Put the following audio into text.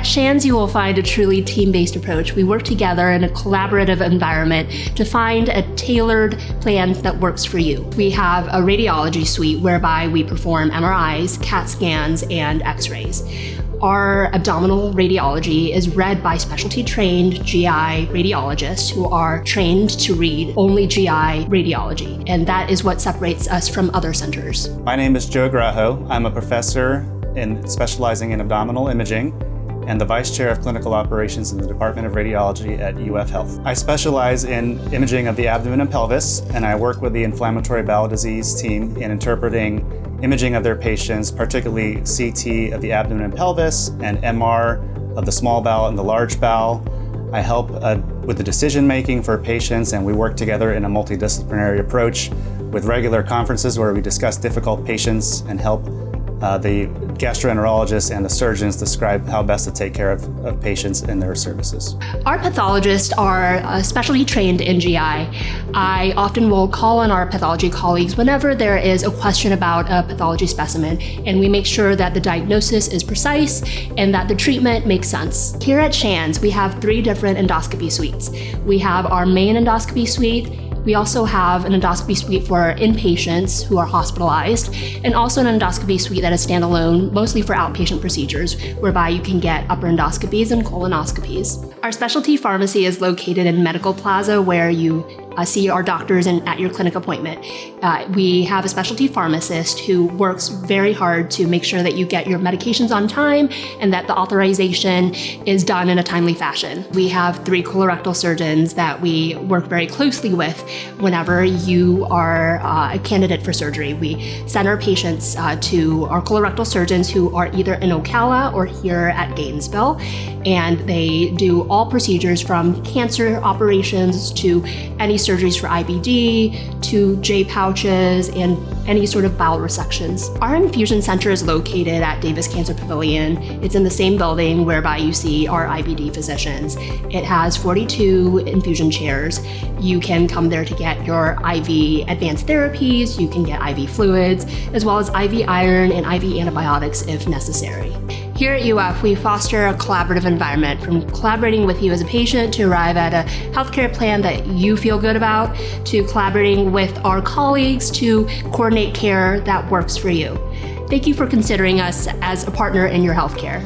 At Shands, you will find a truly team-based approach. We work together in a collaborative environment to find a tailored plan that works for you. We have a radiology suite whereby we perform MRIs, CAT scans, and X-rays. Our abdominal radiology is read by specialty-trained GI radiologists who are trained to read only GI radiology, and that is what separates us from other centers. My name is Joe Grajo. I'm a professor specializing in abdominal imaging and the Vice Chair of Clinical Operations in the Department of Radiology at UF Health. I specialize in imaging of the abdomen and pelvis, and I work with the Inflammatory Bowel Disease team in interpreting imaging of their patients, particularly CT of the abdomen and pelvis and MR of the small bowel and the large bowel. I help with the decision making for patients, and we work together in a multidisciplinary approach with regular conferences where we discuss difficult patients and help the gastroenterologists and the surgeons describe how best to take care of patients and their services. Our pathologists are specially trained in GI. I often will call on our pathology colleagues whenever there is a question about a pathology specimen, and we make sure that the diagnosis is precise and that the treatment makes sense. Here at Shands, we have 3 different endoscopy suites. We have our main endoscopy suite. We also have an endoscopy suite for inpatients who are hospitalized, and also an endoscopy suite that is standalone, mostly for outpatient procedures, whereby you can get upper endoscopies and colonoscopies. Our specialty pharmacy is located in Medical Plaza, where you see our doctors at your clinic appointment. We have a specialty pharmacist who works very hard to make sure that you get your medications on time and that the authorization is done in a timely fashion. We have 3 colorectal surgeons that we work very closely with whenever you are a candidate for surgery. We send our patients to our colorectal surgeons who are either in Ocala or here at Gainesville, and they do all procedures from cancer operations to any surgeries for IBD to J pouches and any sort of bowel resections. Our infusion center is located at Davis Cancer Pavilion. It's in the same building whereby you see our IBD physicians. It has 42 infusion chairs. You can come there to get your IV advanced therapies, you can get IV fluids, as well as IV iron and IV antibiotics if necessary. Here at UF, we foster a collaborative environment, from collaborating with you as a patient to arrive at a healthcare plan that you feel good about, to collaborating with our colleagues to coordinate care that works for you. Thank you for considering us as a partner in your healthcare.